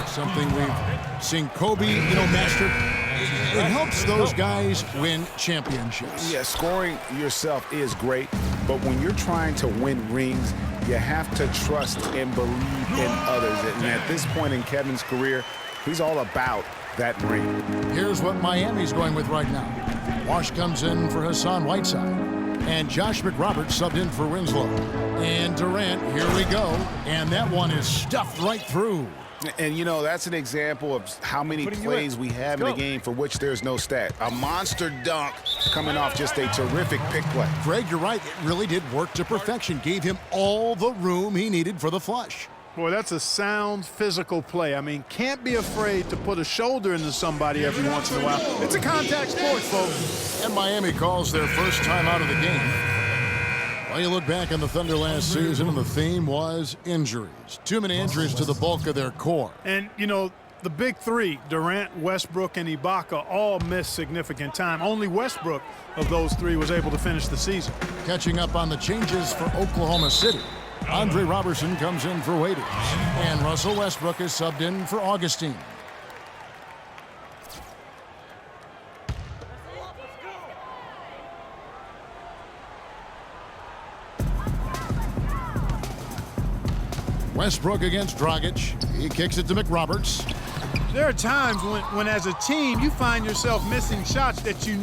something we've seen Kobe, master. It helps those guys win championships. Yeah, scoring yourself is great, but when you're trying to win rings, you have to trust and believe in others. And at this point in Kevin's career, he's all about that ring. Here's what Miami's going with right now. Wash comes in for Hassan Whiteside. And Josh McRoberts subbed in for Winslow. And Durant, here we go. And that one is stuffed right through. And, that's an example of how many plays we have in the game for which there's no stat. A monster dunk coming off just a terrific pick play. Greg, you're right. It really did work to perfection. Gave him all the room he needed for the flush. Boy, that's a sound physical play. I mean, can't be afraid to put a shoulder into somebody every once in a while. It's a contact sport, folks. And Miami calls their first time out of the game. Well, you look back on the Thunder last season, and the theme was injuries. Too many injuries to the bulk of their core. And, the big three, Durant, Westbrook, and Ibaka, all missed significant time. Only Westbrook of those three was able to finish the season. Catching up on the changes for Oklahoma City. Andre Robertson comes in for Waiters. And Russell Westbrook is subbed in for Augustine. Westbrook against Dragic. He kicks it to McRoberts. There are times when as a team, you find yourself missing shots that you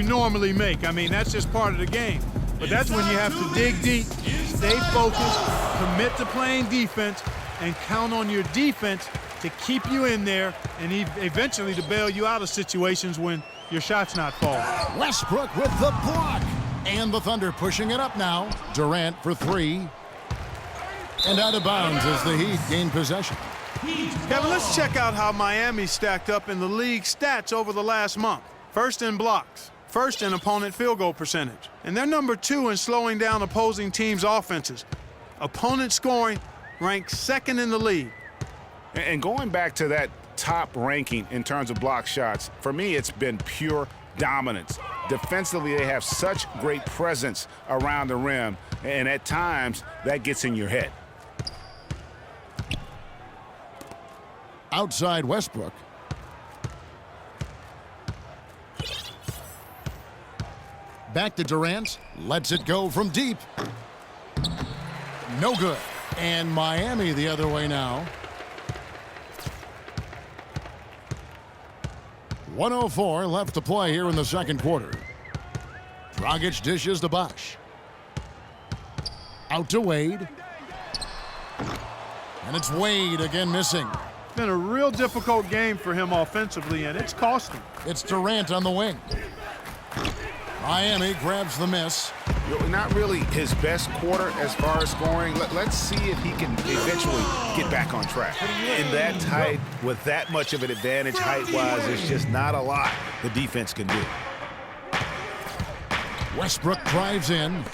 normally make. I mean, that's just part of the game. But that's when you have to dig deep, stay focused, commit to playing defense, and count on your defense to keep you in there and eventually to bail you out of situations when your shot's not falling. Westbrook with the block. And the Thunder pushing it up now. Durant for three. And out of bounds as the Heat gain possession. Kevin, let's check out how Miami stacked up in the league stats over the last month. First in blocks, first in opponent field goal percentage, and they're number 2 in slowing down opposing teams' offenses. Opponent scoring ranks second in the league. And going back to that top ranking in terms of block shots, for me, it's been pure dominance. Defensively, they have such great presence around the rim, and at times, that gets in your head. Outside Westbrook. Back to Durant. Lets it go from deep. No good. And Miami the other way now. 1:04 left to play here in the second quarter. Dragic dishes to Bosh. Out to Wade. And it's Wade again missing. It's been a real difficult game for him offensively, and it's cost him. It's Durant on the wing. Miami grabs the miss. Not really his best quarter as far as scoring. Let's see if he can eventually get back on track. In that tight, with that much of an advantage height-wise, there's just not a lot the defense can do. Westbrook drives in.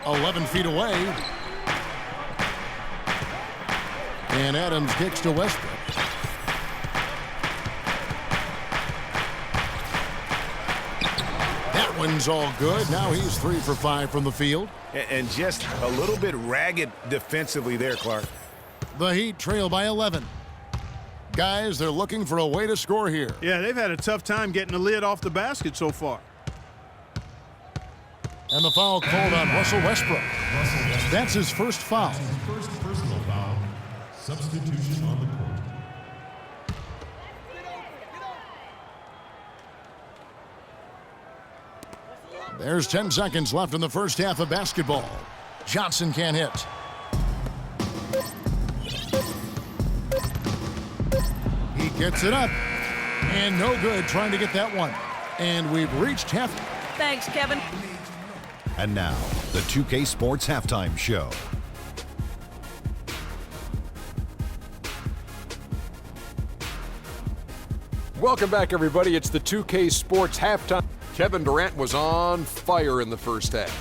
11 feet away. And Adams kicks to Westbrook. That one's all good. Now he's 3 for 5 from the field. And just a little bit ragged defensively there, Clark. The Heat trail by 11. Guys, they're looking for a way to score here. Yeah, they've had a tough time getting the lid off the basket so far. And the foul called on Russell Westbrook. That's his first foul. First personal foul. Substitution on the court. There's 10 seconds left in the first half of basketball. Johnson can't hit. He gets it up. And no good trying to get that one. And we've reached half. Thanks, Kevin. And now, the 2K Sports Halftime Show. Welcome back, everybody. It's the 2K Sports Halftime. Kevin Durant was on fire in the first half.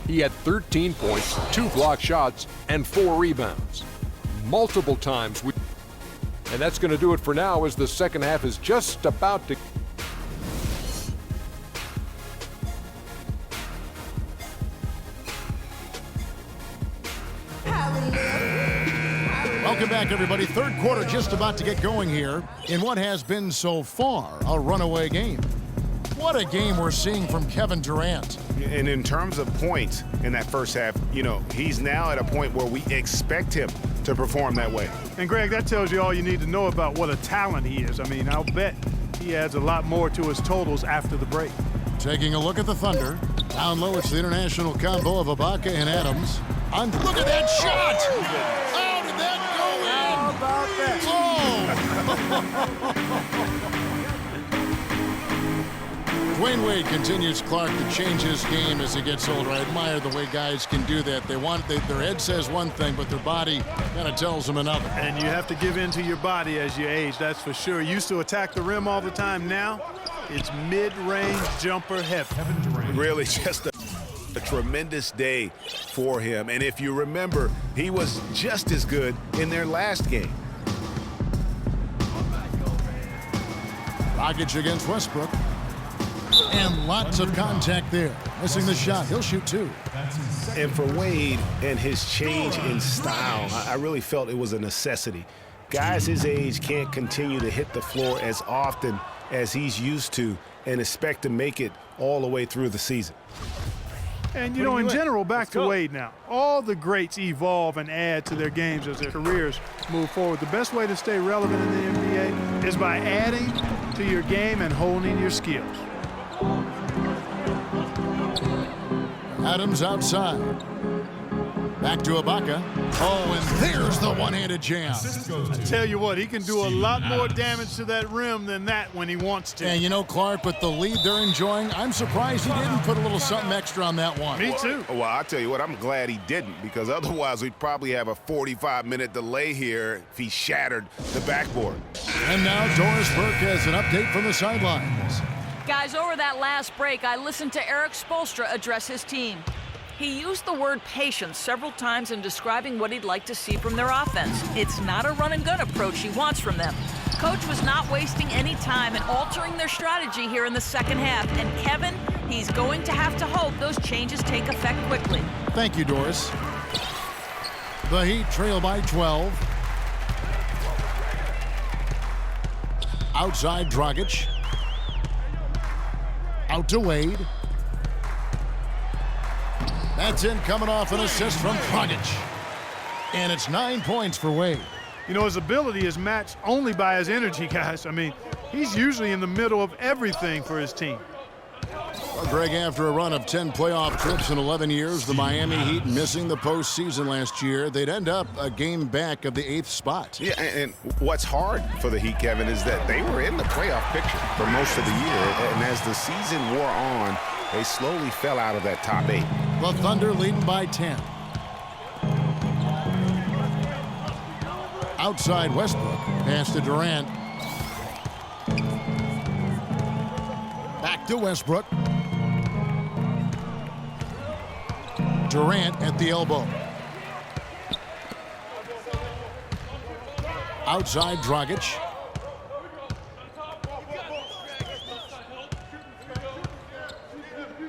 He had 13 points, 2 block shots, and 4 rebounds. Multiple times. And that's going to do it for now as the second half is just about to... Welcome back. back, everybody. Third quarter just about to get going here in what has been so far a runaway game. What a game we're seeing from Kevin Durant. And in terms of points in that first half, you know, he's now at a point where we expect him to perform that way. And, Greg, that tells you all you need to know about what a talent he is. I mean, I'll bet he adds a lot more to his totals after the break. Taking a look at the Thunder. Down low, it's the international combo of Ibaka and Adams. Look at that shot! How did that go in? How about that? Oh! Dwayne Wade continues, Clark, to change his game as he gets older. I admire the way guys can do that. Their head says one thing, but their body kind of tells them another. And you have to give in to your body as you age, that's for sure. Used to attack the rim all the time. Now, it's mid-range jumper heavy. Really just a tremendous day for him. And if you remember, he was just as good in their last game. Dragic against Westbrook. And lots of contact there. Missing the shot. He'll shoot two. And for Wade and his change in style, I really felt it was a necessity. Guys his age can't continue to hit the floor as often as he's used to and expect to make it all the way through the season. And, you know, in general, back to Wade now. All the greats evolve and add to their games as their careers move forward. The best way to stay relevant in the NBA is by adding to your game and honing your skills. Adams outside. Back to Ibaka. Oh, and there's the one-handed jam. I tell you what, he can do a lot more damage to that rim than that when he wants to. And you know, Clark, with the lead they're enjoying, I'm surprised he didn't put a little something extra on that one. Me too. Well, I'll tell you what, I'm glad he didn't, because otherwise we'd probably have a 45-minute delay here if he shattered the backboard. And now Doris Burke has an update from the sidelines. Guys, over that last break, I listened to Eric Spoelstra address his team. He used the word patience several times in describing what he'd like to see from their offense. It's not a run-and-gun approach he wants from them. Coach was not wasting any time in altering their strategy here in the second half. And Kevin, he's going to have to hope those changes take effect quickly. Thank you, Doris. The Heat trail by 12. Outside Dragic. Out to Wade. That's in, coming off an assist from Dragic. And it's 9 points for Wade. You know, his ability is matched only by his energy, guys. I mean, he's usually in the middle of everything for his team. Well, Greg, after a run of 10 playoff trips in 11 years, the Miami Heat missing the postseason last year, they'd end up a game back of the 8th spot. Yeah, and what's hard for the Heat, Kevin, is that they were in the playoff picture for most of the year. And as the season wore on, they slowly fell out of that top 8. The Thunder leading by 10. Outside Westbrook. Pass to Durant. Back to Westbrook. Durant at the elbow. Outside Dragic.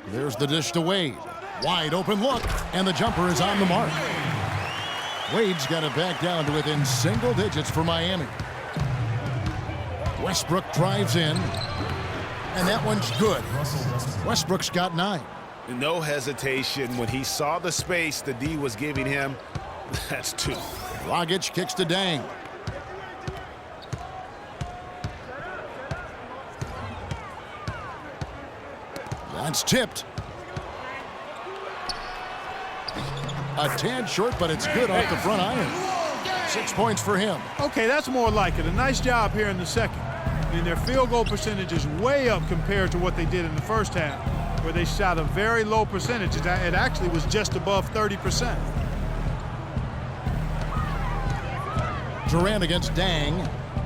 There's the dish to Wade. Wide open look, and the jumper is on the mark. Wade's got it back down to within single digits for Miami. Westbrook drives in, and that one's good. Westbrook's got 9. No hesitation. When he saw the space the D was giving him, that's 2. Dragic kicks to Dang. That's tipped. A tad short, but it's good off the front iron. 6 points for him. Okay, that's more like it. A nice job here in the second. I mean, their field goal percentage is way up compared to what they did in the first half, where they shot a very low percentage. It actually was just above 30%. Durant against Dang.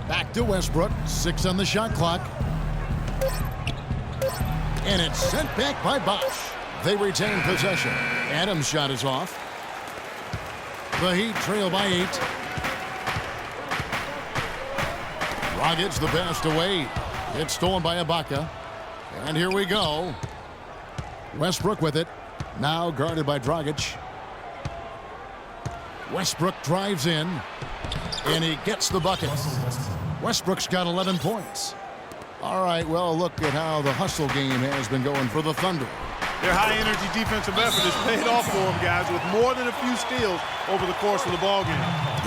Back to Westbrook. 6 on the shot clock. And it's sent back by Bosh. They retain possession. Adams' shot is off. The Heat trail by 8. Dragic the pass to Wade. It's stolen by Ibaka. And here we go. Westbrook with it. Now guarded by Dragic. Westbrook drives in. and he gets the bucket. Westbrook's got 11 points. All right, well, look at how the hustle game has been going for the Thunder. Their high-energy defensive effort has paid off for them, guys, with more than a few steals over the course of the ballgame.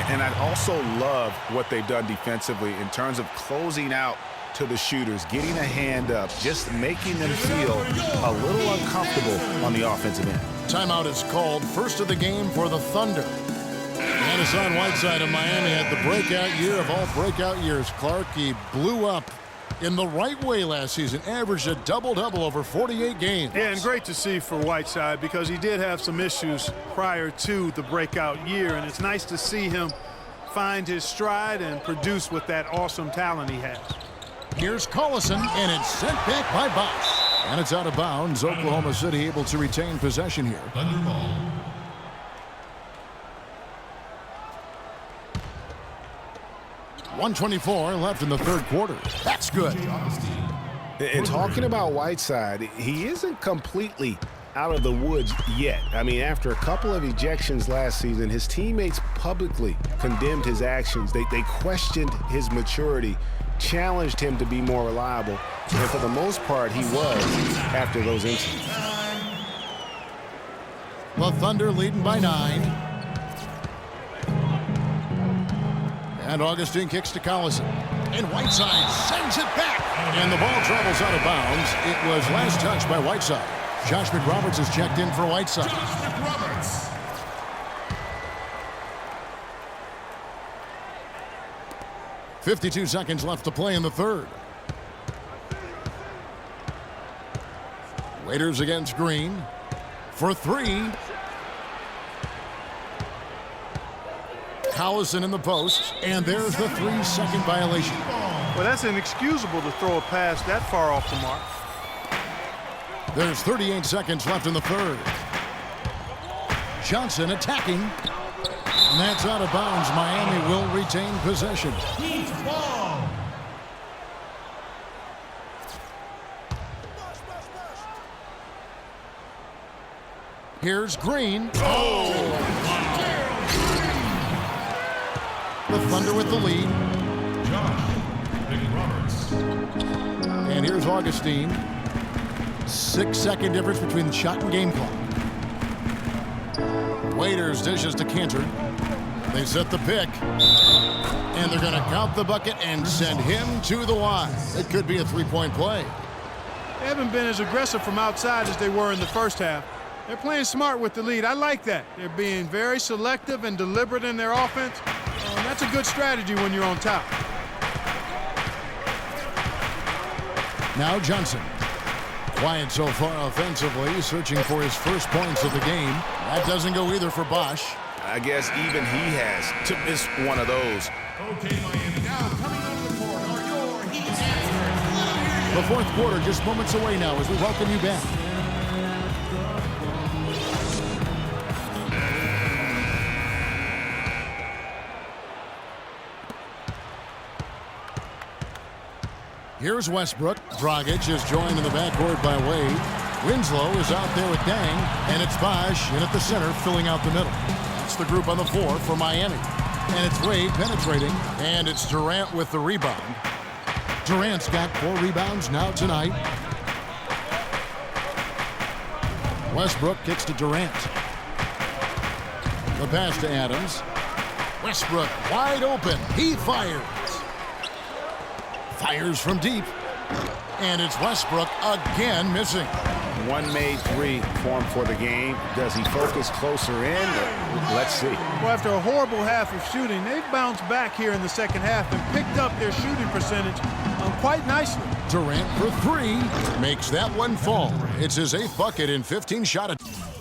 And I also love what they've done defensively in terms of closing out to the shooters, getting a hand up, just making them feel a little uncomfortable on the offensive end. Timeout is called. First of the game for the Thunder. And Hassan Whiteside of Miami had the breakout year of all breakout years. Clark, he blew up in the right way last season, averaged a double-double over 48 games. Yeah, and great to see for Whiteside because he did have some issues prior to the breakout year, and it's nice to see him find his stride and produce with that awesome talent he has. Here's Collison, and it's sent back by Bosh. And it's out of bounds. Oklahoma City able to retain possession here. Thunder ball. .124 left in the third quarter. That's good. And talking about Whiteside, he isn't completely out of the woods yet. I mean, after a couple of ejections last season, his teammates publicly condemned his actions. They questioned his maturity, challenged him to be more reliable, and for the most part, he was after those incidents. The Thunder leading by 9. And Augustine kicks to Collison. And Whiteside sends it back. And the ball travels out of bounds. It was last touched by Whiteside. Josh McRoberts is checked in for Whiteside. Josh McRoberts. 52 seconds left to play in the third. Waiters against Green for 3. Collison in the post, and there's the 3-second violation. Well, that's inexcusable to throw a pass that far off the mark. There's 38 seconds left in the third. Johnson attacking, and that's out of bounds. Miami will retain possession. Here's Green. The Thunder with the lead. Josh McRoberts. And here's Augustine. 6-second difference between the shot and game clock. Waiters dishes to Cantor. They set the pick. And they're going to count the bucket and send him to the line. It could be a 3-point play. They haven't been as aggressive from outside as they were in the first half. They're playing smart with the lead. I like that. They're being very selective and deliberate in their offense. That's a good strategy when you're on top. Now Johnson. Quiet so far offensively, searching for his first points of the game. That doesn't go either for Bosh. I guess even he has to miss one of those. Okay, Miami. Now coming on the court are your Heat answers. The fourth quarter just moments away now as we welcome you back. Here's Westbrook. Dragic is joined in the backcourt by Wade. Winslow is out there with Dang, and it's Bosh in at the center, filling out the middle. That's the group on the floor for Miami. And it's Wade penetrating, and it's Durant with the rebound. Durant's got 4 rebounds now tonight. Westbrook kicks to Durant. The pass to Adams. Westbrook wide open. He fires. Fires from deep. And it's Westbrook again missing. One made 3 for him for the game. Does he focus closer in? Let's see. Well, after a horrible half of shooting, they've bounced back here in the second half and picked up their shooting percentage quite nicely. Durant for 3. Makes that one fall. It's his 8th bucket in 15 shot attempts.